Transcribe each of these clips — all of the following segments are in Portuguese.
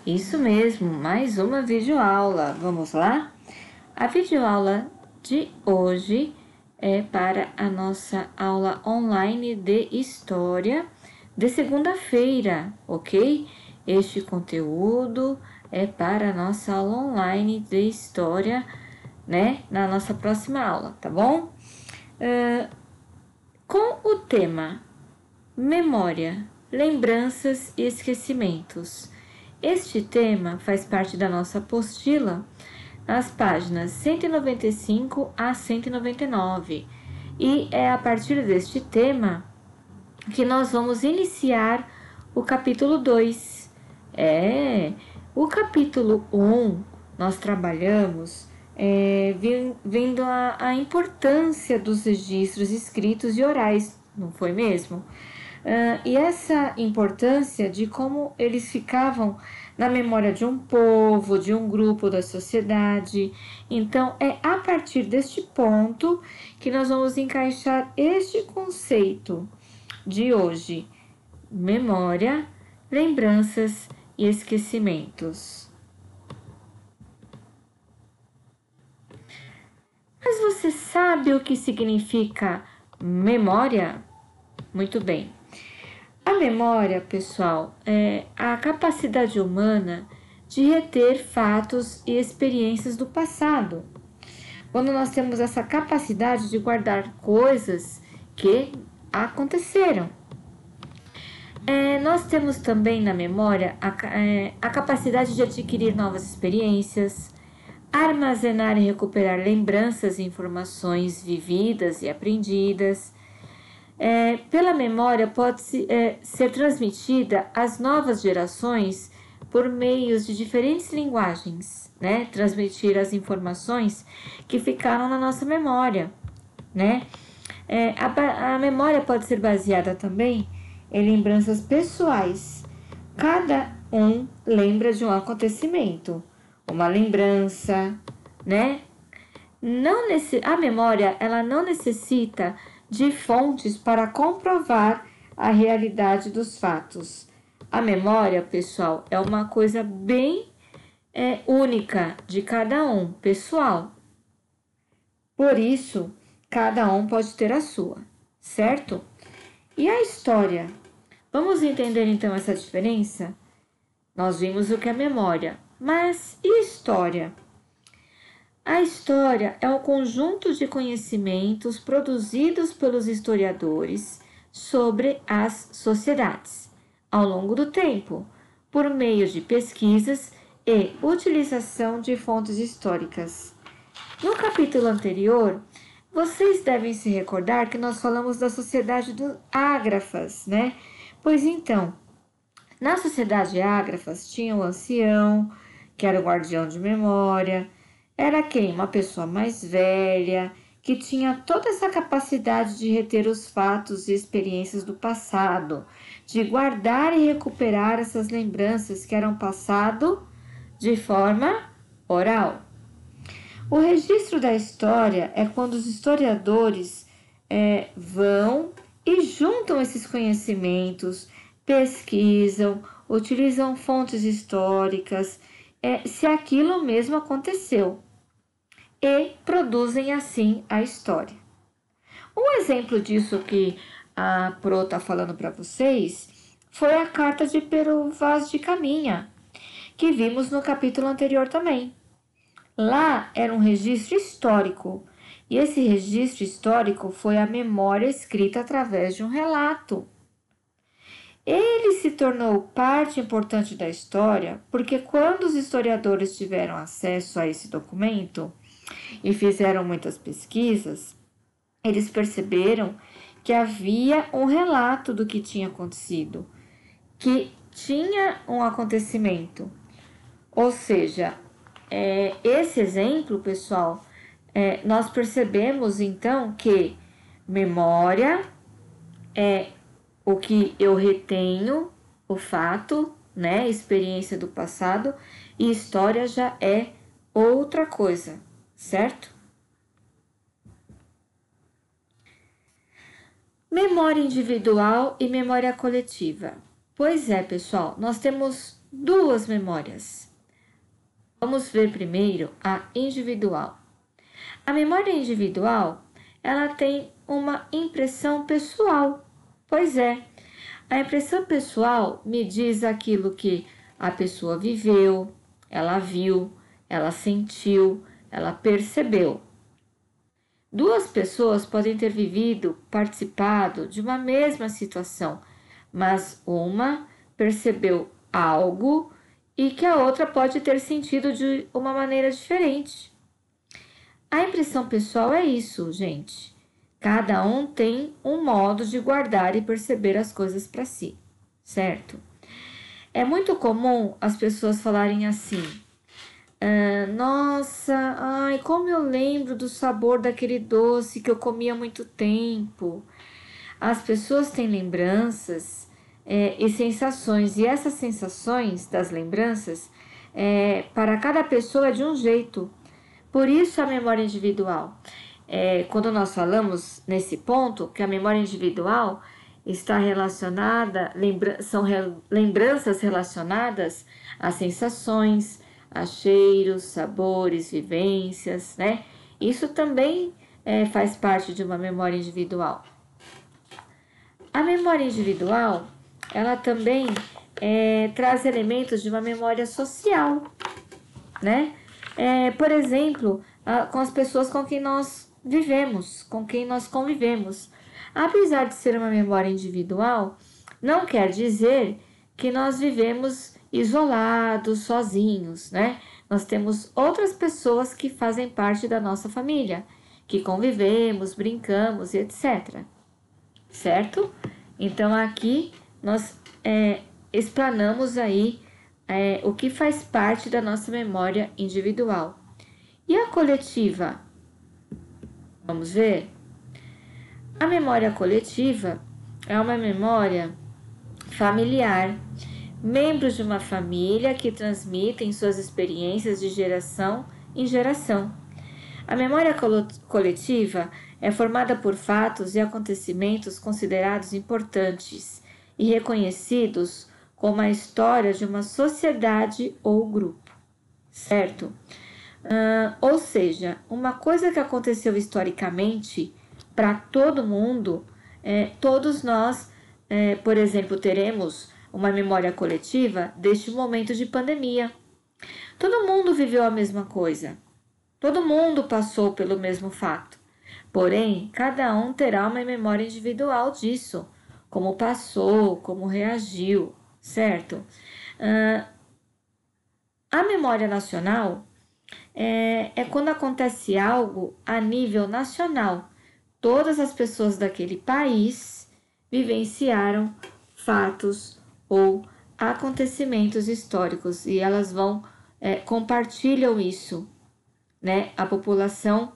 Isso mesmo, mais uma videoaula. Vamos lá? A videoaula de hoje é para a nossa aula online de História de segunda-feira, ok? Este conteúdo é para a nossa aula online de História, né? Na nossa próxima aula, tá bom? Com o tema Memória, Lembranças e Esquecimentos. Este tema faz parte da nossa apostila nas páginas 195 a 199 e é a partir deste tema que nós vamos iniciar o capítulo 2. O capítulo 1 nós trabalhamos vendo a importância dos registros escritos e orais, não foi mesmo? E essa importância de como eles ficavam na memória de um povo, de um grupo da sociedade. Então, é a partir deste ponto que nós vamos encaixar este conceito de hoje: memória, lembranças e esquecimentos. Mas você sabe o que significa memória? Muito bem. A memória, pessoal, é a capacidade humana de reter fatos e experiências do passado. Quando nós temos essa capacidade de guardar coisas que aconteceram. Nós temos também na memória a capacidade de adquirir novas experiências, armazenar e recuperar lembranças e informações vividas e aprendidas. Pela memória pode ser transmitida às novas gerações por meios de diferentes linguagens, né? Transmitir as informações que ficaram na nossa memória, né? A memória pode ser baseada também em lembranças pessoais. Cada um lembra de um acontecimento, uma lembrança, né? A memória, ela não necessita de fontes para comprovar a realidade dos fatos. A memória, pessoal, é uma coisa bem única de cada um, pessoal. Por isso, cada um pode ter a sua, certo? E a história? Vamos entender então essa diferença? Nós vimos o que é memória, mas e história? A história é um conjunto de conhecimentos produzidos pelos historiadores sobre as sociedades, ao longo do tempo, por meio de pesquisas e utilização de fontes históricas. No capítulo anterior, vocês devem se recordar que nós falamos da sociedade dos ágrafas, né? Pois então, na sociedade ágrafas tinha o ancião, que era o guardião de memória. Era quem? Uma pessoa mais velha, que tinha toda essa capacidade de reter os fatos e experiências do passado, de guardar e recuperar essas lembranças que eram passado de forma oral. O registro da história é quando os historiadores vão e juntam esses conhecimentos, pesquisam, utilizam fontes históricas, se aquilo mesmo aconteceu, e produzem assim a história. Um exemplo disso que a Pro está falando para vocês foi a carta de Pero Vaz de Caminha, que vimos no capítulo anterior também. Lá era um registro histórico, e esse registro histórico foi a memória escrita através de um relato. Ele se tornou parte importante da história porque quando os historiadores tiveram acesso a esse documento e fizeram muitas pesquisas, eles perceberam que havia um relato do que tinha acontecido, que tinha um acontecimento. Ou seja, esse exemplo, pessoal, nós percebemos então que memória é o que eu retenho, o fato, né, experiência do passado, e história já é outra coisa, certo? Memória individual e memória coletiva. Pois é, pessoal, nós temos duas memórias. Vamos ver primeiro a individual. A memória individual, ela tem uma impressão pessoal. Pois é, a impressão pessoal me diz aquilo que a pessoa viveu, ela viu, ela sentiu, ela percebeu. Duas pessoas podem ter vivido, participado de uma mesma situação, mas uma percebeu algo e que a outra pode ter sentido de uma maneira diferente. A impressão pessoal é isso, gente. Cada um tem um modo de guardar e perceber as coisas para si, certo? É muito comum as pessoas falarem assim: nossa, ai, como eu lembro do sabor daquele doce que eu comia há muito tempo. As pessoas têm lembranças e sensações, e essas sensações das lembranças, para cada pessoa é de um jeito. Por isso a memória individual. Quando nós falamos nesse ponto, que a memória individual está relacionada, são lembranças relacionadas a sensações, a cheiros, sabores, vivências, né? Isso também faz parte de uma memória individual. A memória individual, ela também traz elementos de uma memória social, né? Por exemplo, com as pessoas com quem nós vivemos, com quem nós convivemos. Apesar de ser uma memória individual, não quer dizer que nós vivemos isolados, sozinhos, né? Nós temos outras pessoas que fazem parte da nossa família, que convivemos, brincamos e etc. Certo? Então aqui nós explanamos aí o que faz parte da nossa memória individual. E a coletiva? Vamos ver? A memória coletiva é uma memória familiar, membros de uma família que transmitem suas experiências de geração em geração. A memória coletiva é formada por fatos e acontecimentos considerados importantes e reconhecidos como a história de uma sociedade ou grupo, certo? Ou seja, uma coisa que aconteceu historicamente para todo mundo, todos nós, por exemplo, teremos uma memória coletiva deste momento de pandemia. Todo mundo viveu a mesma coisa, todo mundo passou pelo mesmo fato, porém, cada um terá uma memória individual disso, como passou, como reagiu, certo? A memória nacional é quando acontece algo a nível nacional. Todas as pessoas daquele país vivenciaram fatos ou acontecimentos históricos e elas compartilham isso, né? A população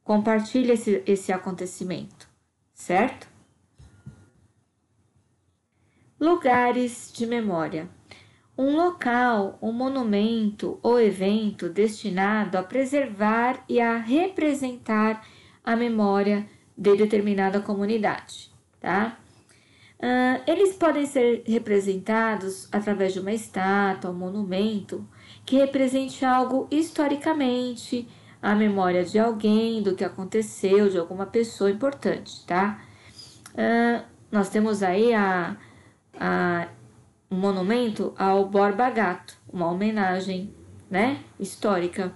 compartilha esse acontecimento, certo? Lugares de memória. Um local, um monumento ou evento destinado a preservar e a representar a memória de determinada comunidade, tá? Eles podem ser representados através de uma estátua, um monumento, que represente algo historicamente, a memória de alguém, do que aconteceu, de alguma pessoa importante, tá? Nós temos aí um monumento ao Borba Gato, uma homenagem, né, histórica.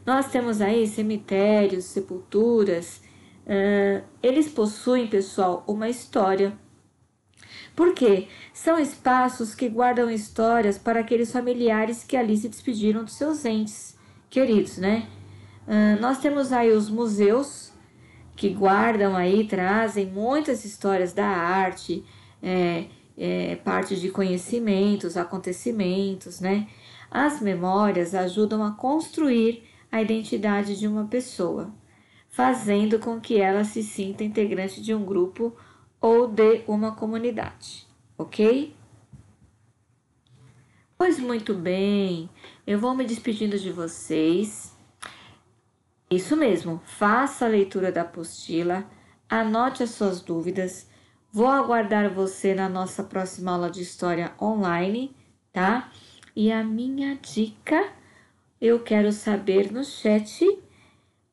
Nós temos aí cemitérios, sepulturas, eles possuem, pessoal, uma história. Por quê? São espaços que guardam histórias para aqueles familiares que ali se despediram dos seus entes queridos, né? Nós temos aí os museus que guardam aí, trazem muitas histórias da arte, parte de conhecimentos, acontecimentos, né? As memórias ajudam a construir a identidade de uma pessoa, fazendo com que ela se sinta integrante de um grupo ou de uma comunidade, ok? Pois muito bem, eu vou me despedindo de vocês. Isso mesmo, faça a leitura da apostila, anote as suas dúvidas. Vou aguardar você na nossa próxima aula de história online, tá? E a minha dica, eu quero saber no chat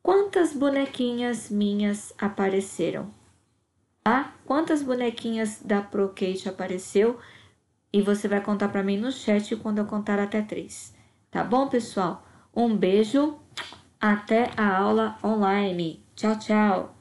quantas bonequinhas minhas apareceram, tá? Quantas bonequinhas da Procate apareceu? E você vai contar para mim no chat quando eu contar até 3. Tá bom, pessoal? Um beijo, até a aula online. Tchau, tchau!